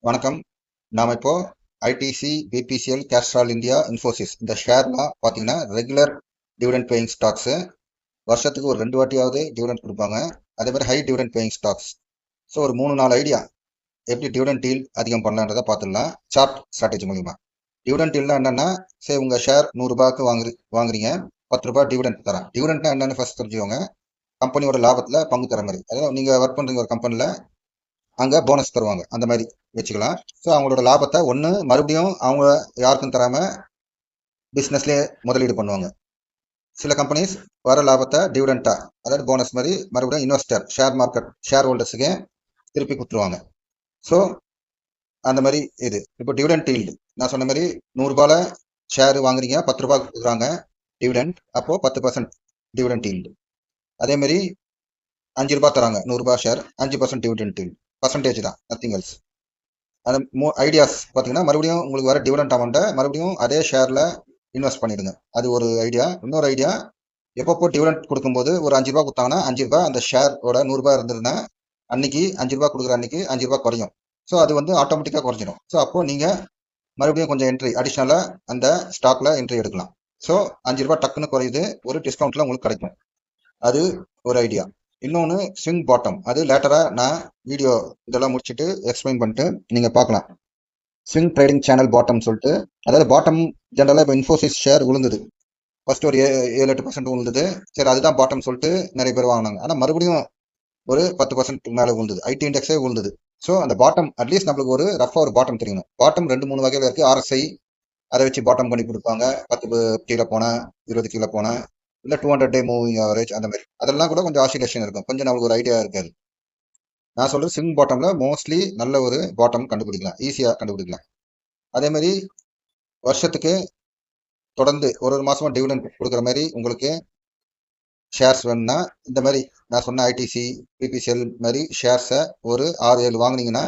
வணக்கம். நாம இப்போ ITC, BPCL, Castrol India, Infosys இந்த ஷேர்லாம் பார்த்தீங்கன்னா ரெகுலர் டிவிடெண்ட் பேயிங் ஸ்டாக்ஸு. வருஷத்துக்கு ஒரு 2 வாட்டியாவது டிவிடெண்ட் கொடுப்பாங்க. அதே மாதிரி high dividend paying stocks. So ஒரு 3-4 ஐடியா எப்படி டிவிடெண்ட் டீல் அதிகம் பண்ணலான்றதை பார்த்துடலாம் சார்ட் ஸ்ட்ராட்டஜி மூலிமா. டிவிடெண்ட் டீல்னா என்னன்னா, சரி உங்கள் ஷேர் 100 ரூபாய்க்கு வாங்குறீங்க, 10 ரூபாய் டிவிடெண்ட் தரேன். டிவிடெண்ட்னா என்னன்னு ஃபர்ஸ்ட் தெரிஞ்சுக்கோங்க. கம்பெனியோட லாபத்தில் பங்கு தர மாதிரி. அதாவது நீங்கள் ஒர்க் பண்ணுறீங்க ஒரு கம்பெனியில், அங்கே போனஸ் தருவாங்க, அந்த மாதிரி வச்சுக்கலாம். ஸோ அவங்களோட லாபத்தை ஒன்று மறுபடியும் அவங்க யாருக்கும் தராமல் பிஸ்னஸ்லேயே முதலீடு பண்ணுவாங்க. சில கம்பெனிஸ் வர லாபத்தை டிவிடெண்ட்டாக, அதாவது போனஸ் மாதிரி மறுபடியும் இன்வெஸ்டர், ஷேர் ஹோல்டர்ஸுக்கே திருப்பி கொடுத்துருவாங்க. ஸோ அந்த மாதிரி இது இப்போ டிவிடெண்ட் டீல்டு நான் சொன்ன மாதிரி 100 ரூபாயில ஷேர் வாங்குறீங்க, 10 ரூபாய் கொடுக்குறாங்க டிவிடெண்ட், அப்போது 10% டிவிடெண்ட் டீல்டு. அதேமாரி 5 ரூபாய் தராங்க 100 ரூபாய் ஷேர், 5% டிவிடெண்ட் டீல்டு. பர்சன்டேஜ் தான், நத்திங் எல்ஸ். அந்த ஐடியாஸ் பார்த்தீங்கன்னா மறுபடியும் உங்களுக்கு வர டிவிடெண்ட் அமௌண்ட்டை மறுபடியும் அதே ஷேரில் இன்வெஸ்ட் பண்ணிடுங்க. அது ஒரு ஐடியா. இன்னொரு ஐடியா, எப்பப்போ டிவிடெண்ட் கொடுக்கும்போது ஒரு 5 ரூபா கொடுத்தாங்கன்னா 5 ரூபா அந்த ஷேரோட 100 ரூபாய் இருந்ததுன்னா அன்னைக்கு 5 ரூபா கொடுக்குற அன்னைக்கு 5 ரூபா குறையும். ஸோ அது வந்து ஆட்டோமேட்டிக்காக குறைஞ்சிடும். ஸோ அப்போ நீங்கள் மறுபடியும் கொஞ்சம் என்ட்ரி அடிஷ்னலாக அந்த ஸ்டாக்ல என்ட்ரி எடுக்கலாம். ஸோ 5 ரூபா டக்குன்னு குறையுது, ஒரு டிஸ்கவுண்ட்ல உங்களுக்கு கிடைக்கும். அது ஒரு ஐடியா. இன்னொன்று ஸ்விங் பாட்டம். அது லேட்டராக நான் வீடியோ இதெல்லாம் முடிச்சுட்டு எக்ஸ்பிளைன் பண்ணிட்டு நீங்கள் பார்க்கலாம். ஸ்விங் ட்ரேடிங் சேனல் பாட்டம் சொல்லிட்டு, அதாவது பாட்டம் ஜென்ரலாக இப்போ இன்ஃபோசிஸ் ஷேர் விழுந்தது, ஃபர்ஸ்ட் ஒரு 7-8% விழுந்தது. சரி அதுதான் பாட்டம் சொல்லிட்டு நிறைய பேர் வாங்கினாங்க. ஆனால் மறுபடியும் ஒரு 10% மேலே விழுந்தது, ஐடி இண்டெக்ஸே விழுந்தது. ஸோ அந்த பாட்டம் அட்லீஸ்ட் நம்மளுக்கு ஒரு ரஃபாக ஒரு பாட்டம் தெரியணும். பாட்டம் 2-3 வகையில் இருக்குது. ஆர்எஸ்ஐ அதை வச்சு பாட்டம் பண்ணி கொடுப்பாங்க. 10 கீழே போனால், 20 கீழே போனால், இல்லை 200 டே மூவிங் ஆவரேஜ், அந்த மாதிரி அதெல்லாம் கூட கொஞ்சம் ஆசிலேஷன் இருக்கும், கொஞ்சம் நம்மளுக்கு ஒரு ஐடியா இருக்காது. நான் சொல்றது ஸ்விங் பாட்டம்ல மோஸ்ட்லி நல்ல ஒரு பாட்டம் கண்டுபிடிக்கலாம், ஈஸியாக கண்டுபிடிக்கலாம். அதே மாதிரி வருஷத்துக்கு தொடர்ந்து ஒரு மாசமா டிவிடெண்ட் கொடுக்குற மாதிரி உங்களுக்கு ஷேர்ஸ் வேணும்னா, இந்த மாதிரி நான் சொன்ன ஐடிசி, பிபிசிஎல் மாதிரி ஷேர்ஸை ஒரு 6-7 வாங்கினீங்கன்னா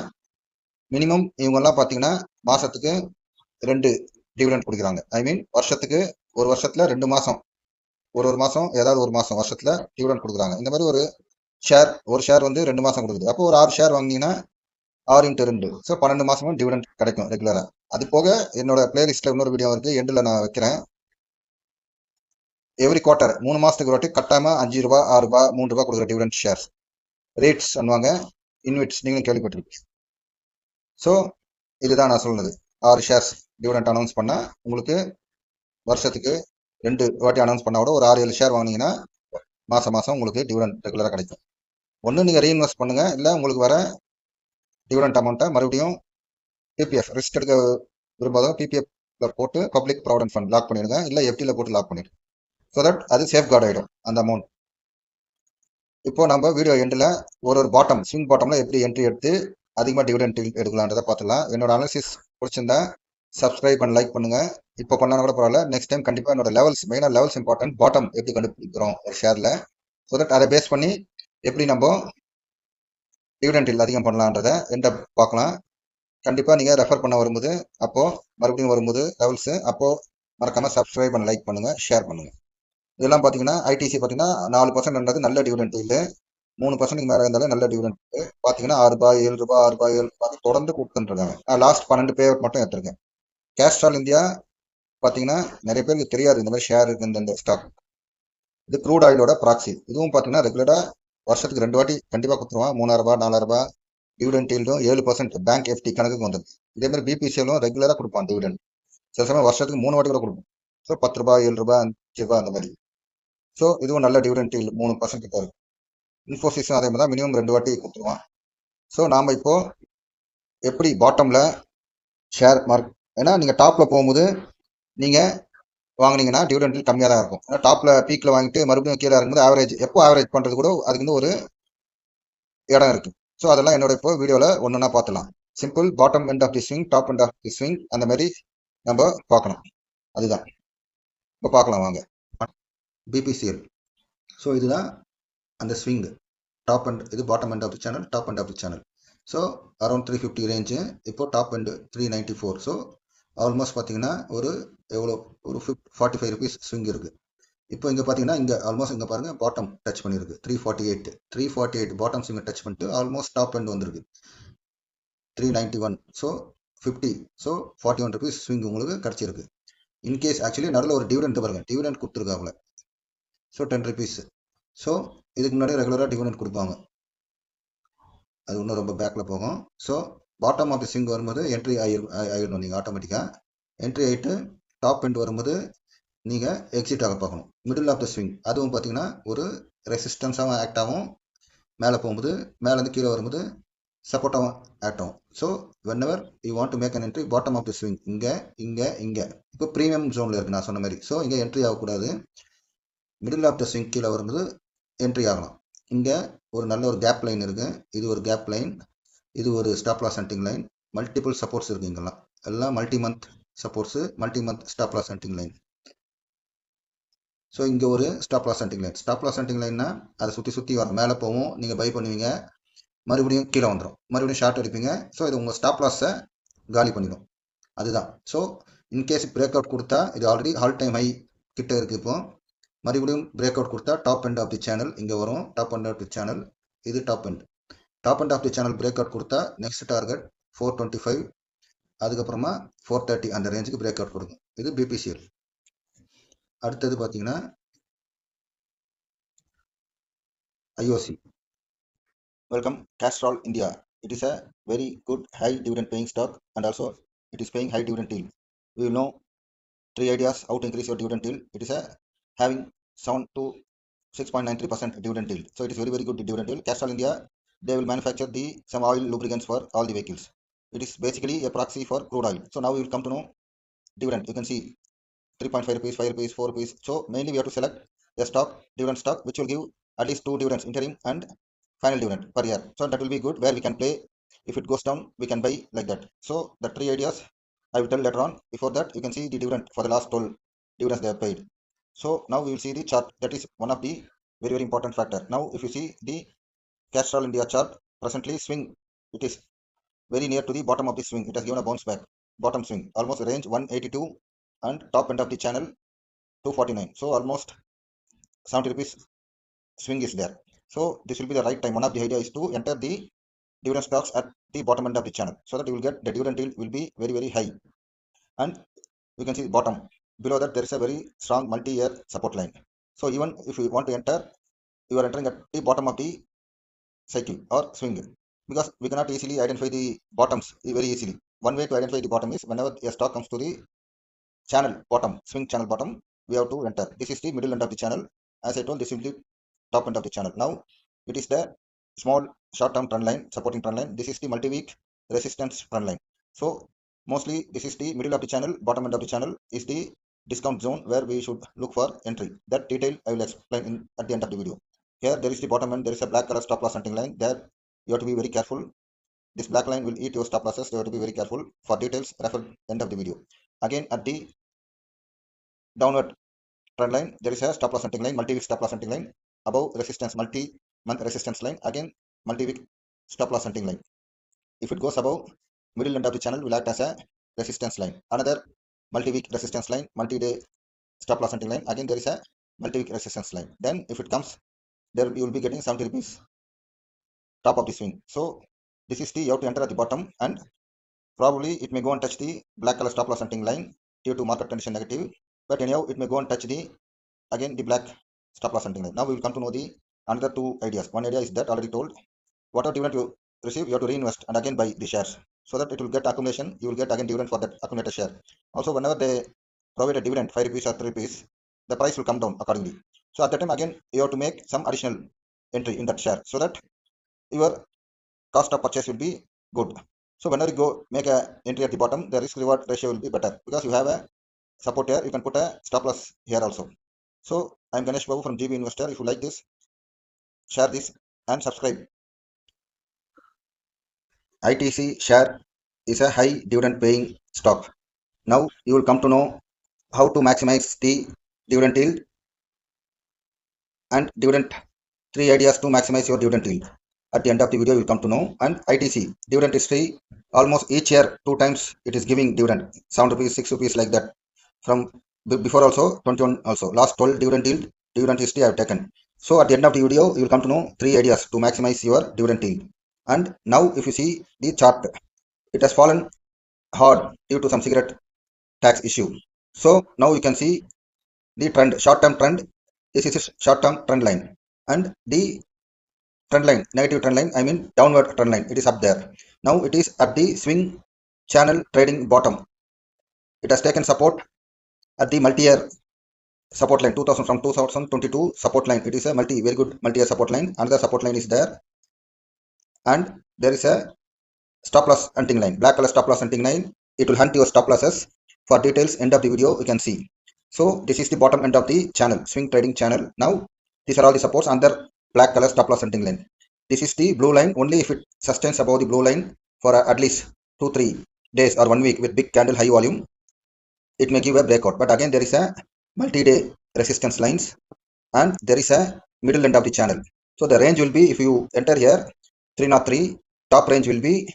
மினிமம் இவங்கெல்லாம் பார்த்தீங்கன்னா மாசத்துக்கு 2 டிவிடெண்ட் கொடுக்குறாங்க. ஐ மீன் வருஷத்துக்கு, ஒரு வருஷத்துல 2 மாசம், ஒரு மாசம் ஏதாவது ஒரு மாசம் வருஷத்துல டிவிடெண்ட் கொடுக்குறாங்க. இந்த மாதிரி ஒரு ஷேர் வந்து 2 மாசம் கொடுக்குது. அப்போ ஒரு 6 ஷேர் வாங்கினீங்கன்னா 6x2, ஸோ 12 மாசமும் டிவிடெண்ட் கிடைக்கும் ரெகுலரா. அது போக என்னோட பிளேலிஸ்ட்ல இன்னொரு வீடியோ இருக்கு, எண்டில் நான் வைக்கிறேன். எவ்ரி குவார்ட்டர் 3 மாசத்துக்கு ஒரு வாட்டி கட்டாயமா 5 ரூபாய், 6 ரூபாய், 3 ரூபாய் கொடுக்குற டிவிடெண்ட் ஷேர்ஸ் ரேட்ஸ் பண்ணுவாங்க. இன்வெட்ஸ் நீங்களும் கேள்விப்பட்டிருக்கீங்க. ஸோ இதுதான் நான் சொன்னது. 6 ஷேர்ஸ் டிவிடெண்ட் அனௌன்ஸ் பண்ணா உங்களுக்கு வருஷத்துக்கு 2 வாட்டி அனௌன்ஸ் பண்ணா கூட ஒரு 6-7 ஷேர் வாங்கினீங்கன்னா மாசம் உங்களுக்கு டிவிடெண்ட் ரெகுலராக கிடைக்கும். ஒன்று நீங்கள் ரீஇன்வெஸ்ட் பண்ணுங்க, இல்லை உங்களுக்கு வர டிவிடெண்ட் அமௌண்ட்டை மறுபடியும் பிபிஎஃப் ரிஸ்க் எடுக்க விரும்பாத பிபிஎஃப்ல போட்டு பப்ளிக் ப்ராவிடென்ட் ஃபண்ட் லாக் பண்ணிடுங்க, இல்லை எஃப்டியில் போட்டு லாக் பண்ணிடுங்க. ஸோ தட் அது சேஃப் கார்டு ஆகிடும் அந்த அமௌண்ட். இப்போ நம்ம வீடியோ எண்டில் ஒரு பாட்டம், ஸ்விங் பாட்டம்ல எப்படி என்ட்ரி எடுத்து அதிகமாக டிவிடெண்ட் எடுக்கலான்றதை பார்த்துலாம். என்னோட அனாலிசிஸ் பிடிச்சிருந்தா சப்ஸ்கிரைப் அண்ட் லைக் பண்ணுங்க. இப்போ பண்ணாலும் கூட பரவாயில்ல, நெக்ஸ்ட் டைம் கண்டிப்பாக என்னோட லெவல்ஸ், மெயினாக லெவல்ஸ் இம்பார்ட்டன்ட், பாட்டம் எப்படி கண்டுபிடிக்கிறோம் ஒரு ஷேரில். ஸோ தட் அதை பேஸ் பண்ணி எப்படி நம்ம டிவிடெண்ட் அதிகம் பண்ணலான்றதை எந்த பார்க்கலாம். கண்டிப்பாக நீங்கள் ரெஃபர் பண்ண வரும்போது, அப்போது மறுபடியும் வரும்போது லெவல்ஸு, அப்போது மறக்காமல் சப்ஸ்கிரைப் அண்ட் லைக் பண்ணுங்கள், ஷேர் பண்ணுங்கள். இதெல்லாம் பார்த்தீங்கன்னா ஐடிசி பார்த்தீங்கன்னா 4% நல்ல டிவிடெண்ட் இல்லை, 3% மேலே இருந்தாலும் நல்ல டிவிடெண்ட் பார்த்தீங்கன்னா 6 ரூபாய், 7 ரூபாய், 6 ரூபாய், 7 ரூபாய் தொடர்ந்து கொடுத்துருக்காங்க. நான் லாஸ்ட் 12 பே அவுட் மட்டும் எடுத்திருக்கேன். கேஸ்ட்ரால் இந்தியா பார்த்தீங்கன்னா நிறைய பேருக்கு தெரியாது இந்த மாதிரி ஷேர் இருக்கு இந்த ஸ்டாக். இது க்ரூட் ஆயிலோட ப்ராக்சி. இதுவும் பார்த்தீங்கன்னா ரெகுலராக வருஷத்துக்கு 2 வாட்டி கண்டிப்பாக கொடுத்துருவான். 3000 ரூபாய், 4000 ரூபாய் டிவிடெண்ட் டீல்டும் 7% பேங்க் எஃப்டி கணக்குக்கு வந்தது. இதே மாதிரி பிபிசிஎலும் ரெகுலராக கொடுப்பான் டிவிடெண்ட். சில சமயம் வருஷத்துக்கு 3 வாட்டி கூட கொடுப்போம். ஸோ 10 ரூபாய், 7 ரூபாய், 5 ரூபாய் அந்த மாதிரி. ஸோ இதுவும் நல்ல டிவிடெண்ட் டீல், 3% கிட்ட இருக்கும். இன்ஃபோசிஸும் அதே மாதிரி தான், மினிமம் 2 வாட்டி கொடுத்துருவான். ஸோ நாம் இப்போ எப்படி பாட்டமில் ஷேர் மார்க், ஏன்னா நீங்கள் டாப்பில் போகும்போது நீங்கள் வாங்கினீங்கன்னா டிவிடெண்ட் கம்மியாக தான் இருக்கும். ஏன்னா டாப்பில் பீக்கில் வாங்கிட்டு மறுபடியும் கீழே இருக்கும்போது ஆவரேஜ், எப்போ ஆவரேஜ் பண்ணுறது கூட அதுக்கு வந்து ஒரு இடம் இருக்குது. ஸோ அதெல்லாம் என்னோட இப்போ வீடியோவில் ஒன்றுனா பார்த்துலாம். Simple bottom end of the swing, top end of the swing, அந்த மாதிரி நம்ம பார்க்கணும். அதுதான் இப்போ பார்க்கலாம் வாங்க. பிபிசிஎல். ஸோ இதுதான் அந்த ஸ்விங், டாப் அண்ட், இது bottom end of the channel, top end of the channel. So around 350 range, இப்போ டாப் எண்டு 394. ஸோ ஆல்மோஸ்ட் பார்த்தீங்கன்னா ஒரு எவ்வளோ, ஒரு 45 ருபீஸ் ஸ்விங் இருக்குது. இப்போ இங்கே பார்த்தீங்கன்னா இங்கே ஆல்மோஸ்ட் இங்கே பாருங்கள் பாட்டம் டச் பண்ணியிருக்கு 348 பாட்டம் ஸ்விங்கை டச் பண்ணிட்டு ஆல்மோஸ்ட் டாப் எண்ட் வந்திருக்கு. 391. So 50. So 41 rupees swing உங்களுக்கு கிடைச்சிருக்கு. இன்கேஸ் ஆக்சுவலி நடுவில் ஒரு டிவிடெண்ட் பாருங்க, டிவிடெண்ட் கொடுத்துருக்காங்களே. So 10 rupees. ஸோ இதுக்கு முன்னாடி ரெகுலராக டிவிடெண்ட் கொடுப்பாங்க, அது இன்னும் ரொம்ப பேக்கில் போகும். So bottom of the swing வரும்போது என்ட்ரி ஆகிடணும் நீங்கள் ஆட்டோமேட்டிக்காக. என்ட்ரி ஆகிட்டு டாப் எண்ட் வரும்போது நீங்கள் எக்ஸிட் ஆக பார்க்கணும். மிடில் ஆஃப் த ஸ்விங் அதுவும் பார்த்தீங்கன்னா ஒரு ரெசிஸ்டன்ஸாகவும் ஆக்ட் ஆகும், மேலே போகும்போது மேலேருந்து கீழே வரும்போது சப்போர்ட்டாகவும் ஆக்ட் ஆகும். So whenever you want to make an entry bottom of the swing இங்கே இப்போ ப்ரீமியம் ஜோனில் இருக்குது நான் சொன்ன மாதிரி. ஸோ இங்கே என்ட்ரி ஆகக்கூடாது, மிடில் ஆஃப் த ஸ்விங் கீழே வரும்போது என்ட்ரி ஆகலாம். இங்கே ஒரு நல்ல ஒரு கேப் லைன் இருக்குது, இது ஒரு கேப் லைன், இது ஒரு stop loss hunting line, multiple supports இருக்குது இங்கெல்லாம், எல்லாம் multi month supports, multi month stop loss hunting line. So இங்கே ஒரு stop loss hunting line. Stop loss hunting லைன்னா அதை சுற்றி வரும், மேலே போகும், நீங்கள் பை பண்ணுவீங்க, மறுபடியும் கீழே வந்துடும், மறுபடியும் ஷார்ட் அடிப்பீங்க. ஸோ இது உங்கள் ஸ்டாப் லாஸை காலி பண்ணிடும், அதுதான். ஸோ இன்கேஸ் பிரேக் அவுட் கொடுத்தா இது ஆல்ரெடி ஆல் டைம் ஹை கிட்ட இருக்குது, இப்போ மறுபடியும் பிரேக் அவுட் கொடுத்தா top end of the channel இங்கே வரும், top end of the channel இது top end of the channel break out கொடுத்தா நெக்ஸ்ட் டார்கெட் 425, அதுக்கப்புறமா 430 அந்த ரேஞ்சுக்கு பிரேக் அவுட் கொடுக்கும். இது பிபிசிஎல். அடுத்தது பார்த்தீங்கன்னா IOC. Welcome Castrol India. It is a very good high dividend paying stock and also it is paying high dividend yield. We will know 3 ideas how to increase your dividend yield. It is a having 7 to 6.93% dividend yield. So it is very good dividend yield. Castrol India, they will manufacture some oil lubricants for all the vehicles. It is basically a proxy for crude oil. So now we will come to know dividend. You can see 3.5 rupees, 5 rupees, 4 rupees. So mainly we have to select a stock, dividend stock, which will give at least 2 dividends, interim and final dividend per year. So that will be good, where we can play. If it goes down, we can buy like that. So the 3 ideas I will tell later on. Before that, you can see the dividend for the last 12 dividends they have paid. So now we will see the chart. That is one of the very important factor. Now if you see the Castrol India chart, presently swing, it is very near to the bottom of the swing. It has given a bounce back, bottom swing, almost range 182 and top end of the channel 249. So almost 70 rupees swing is there. So this will be the right time. One of the idea is to enter the dividend stocks at the bottom end of the channel, so that you will get the dividend yield will be very high. And you can see the bottom below that there is a very strong multi-year support line. So even if you want to enter, you are entering at the bottom of the cycle or swing, because we cannot easily identify the bottoms very easily. One way to identify the bottom is whenever a stock comes to the channel bottom, swing channel bottom, we have to enter. This is the middle end of the channel. As I told, this will be top end of the channel. Now it is the small short-term trend line, supporting trend line. This is the multi-week resistance trend line. So mostly this is the middle of the channel, bottom end of the channel is the discount zone where we should look for entry. That detail I will explain at the end of the video. Here there is the bottom end, there is a black color stop loss hunting line. There you have to be very careful. This black line will eat your stop losses. You have to be very careful. For details, refer end of the video. Again at the downward trend line, there is a stop loss hunting line, multi-week stop loss hunting line. Above resistance, multi-month resistance line, again multi-week stop loss hunting line. If it goes above, middle end of the channel will act as a resistance line. Another multi-week resistance line, multi-day stop loss hunting line, again there is a multi-week resistance line. Then if it comes, there you will be getting 70 rupees top of the swing. So this is the, you have to enter at the bottom, and probably it may go and touch the black color stop loss hunting line due to market condition negative, but anyhow it may go and touch the again the black stop loss hunting line. Now we will come to know the another 2 ideas. One idea is that already told, whatever dividend you receive, you have to reinvest and again buy the shares, so that it will get accumulation. You will get again dividend for that accumulated share. Also whenever they provide a dividend 5 rupees or 3 rupees, the price will come down accordingly. So at that time again you have to make some additional entry in that share, so that your cost of purchase will be good. So whenever you go make a entry at the bottom, the risk reward ratio will be better, because you have a support here, you can put a stop loss here also. So I am Ganesh Babu from GB Investor. If you like this, share this and subscribe. ITC share is a high dividend paying stock. Now you will come to know how to maximize the dividend yield and dividend, 3 ideas to maximize your dividend yield. At the end of the video you will come to know. And ITC dividend history, almost each year 2 times it is giving dividend, 7 rupees, 6 rupees like that. From before also 21 also, last 12 dividend yield, dividend history I have taken. So at the end of the video you will come to know 3 ideas to maximize your dividend yield. And now if you see the chart, it has fallen hard due to some cigarette tax issue. So now you can see the trend, short-term trend. This is a short-term trend line, and the trend line, negative trend line, I mean downward trend line, it is up there. Now it is at the swing channel trading bottom. It has taken support at the multi-year support line 2000 from 2022 support line. It is a very good multi-year support line. Another support line is there, and there is a stop loss hunting line, black color stop loss hunting line. It will hunt your stop losses. For details, end of the video you can see. So this is the bottom end of the channel, swing trading channel. Now these are all the supports under black color stop loss hunting line. This is the blue line. Only if it sustains above the blue line for at least 2-3 days or 1 week with big candle high volume, it may give a breakout. But again, there is a multi-day resistance lines, and there is a middle end of the channel. So the range will be, if you enter here 303, top range will be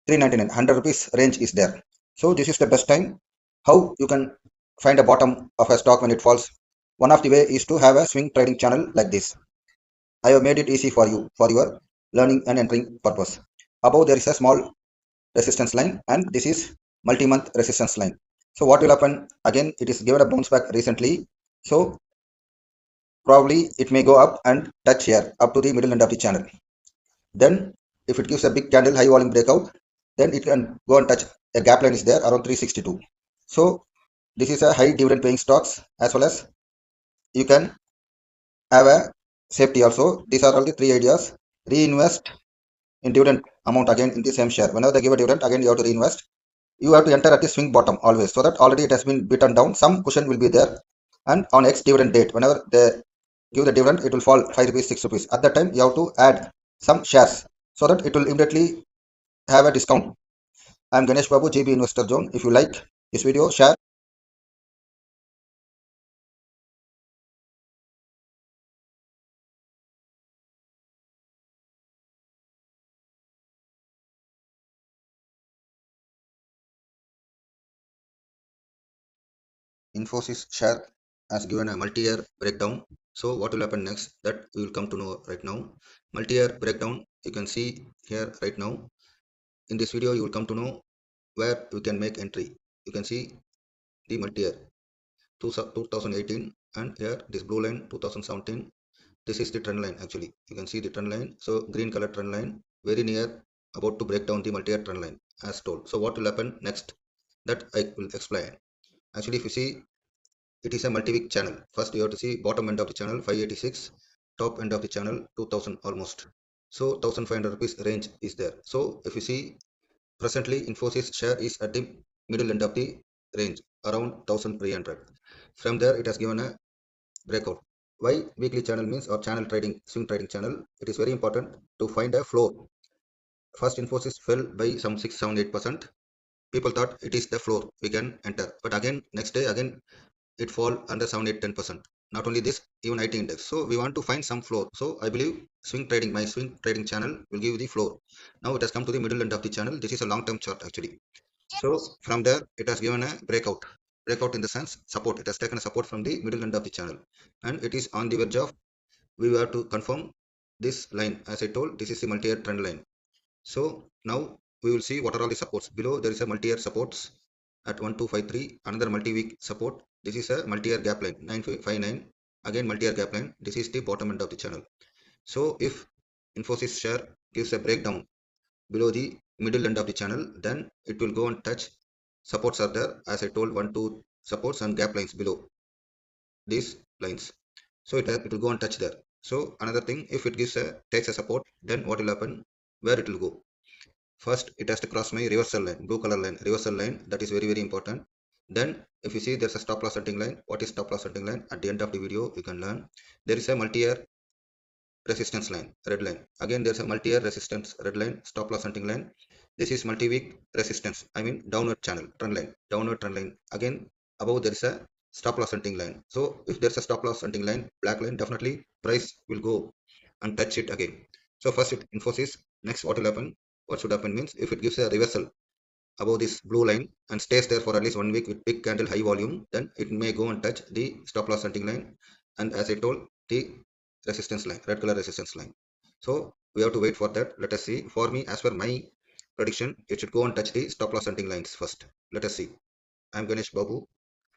399, 100 rupees range is there. So this is the best time how you can find a bottom of a stock when it falls. One of the way is to have a swing trading channel like this. I have made it easy for you for your learning and entering purpose. Above there is a small resistance line, and this is multi-month resistance line. So what will happen? Again, it is given a bounce back recently, so probably it may go up and touch here up to the middle end of the channel. Then if it gives a big candle high volume breakout, then it can go and touch a gap line is there around 362. So this is a high dividend paying stocks, as well as you can have a safety also. These are all the three ideas. Reinvest in dividend amount again in the same share. Whenever they give a dividend, again you have to reinvest. You have to enter at the swing bottom always, so that already it has been beaten down, some cushion will be there. And on ex dividend date, whenever they give the dividend, it will fall 5 rupees, 6 rupees. At that time you have to add some shares, so that it will immediately have a discount. I am Ganesh Babu, GB Investor Zone. If you like this video, share. Infosys share has given a multi-year breakdown. So what will happen next, that we will come to know right now. Multi-year breakdown, you can see here right now. In this video you will come to know where we can make entry. You can see the multi-year 2018, and here this blue line 2017. This is the trend line. Actually you can see the trend line. So green color trend line, very near, about to break down the multi-year trend line as told. So what will happen next, that I will explain. Actually, if you see, it is a multi-week channel. First you have to see bottom end of the channel 586, top end of the channel 2000 almost. So 1500 rupees range is there. So if you see, presently Infosys share is at the middle end of the range around 1300. From there it has given a breakout. Why weekly channel means, or channel trading, swing trading channel, it is very important to find a floor. First Infosys fell by some 6-8%. People thought it is the floor, we can enter. But again next day again it fall under 7-8-10%. Not only this, even IT index. So we want to find some floor. So I believe swing trading, my swing trading channel will give you the floor. Now it has come to the middle end of the channel. This is a long term chart actually. So from there it has given a breakout in the sense support. It has taken a support from the middle end of the channel, and it is on the verge of, we have to confirm this line. As I told, this is the multi-year trend line. So now we will see what are all the supports. Below there is a multi-year supports at 1253, another multi-week support. This is a multi-year gap line 959, again multi-year gap line. This is the bottom end of the channel. So if Infosys share gives a breakdown below the middle end of the channel, then it will go and touch supports are there, as I told, 1-2 supports and gap lines below these lines. So it will go and touch there. So another thing, if it takes a support, then what will happen, where it will go. First it has to cross my reversal line, blue color line, reversal line. That is very important. Then if you see, there's a stop loss hunting line. What is stop loss hunting line? At the end of the video you can learn. There is a multi-year resistance line, red line. Again there's a multi-year resistance, red line, stop loss hunting line. This is multi-week resistance, I mean downward channel, trend line, downward trend line. Again above there is a stop loss hunting line. So if there's a stop loss hunting line, black line, definitely price will go and touch it again. So first it Infosys. Next what will happen, what should happen means, if it gives a reversal above this blue line and stays there for at least 1 week with big candle high volume, then it may go and touch the stop loss hunting line, and as I told, the resistance line, red color resistance line. So we have to wait for that. Let us see. For me, as per my prediction, it should go and touch the stop loss hunting lines first. Let us see. I'm Ganesh Babu.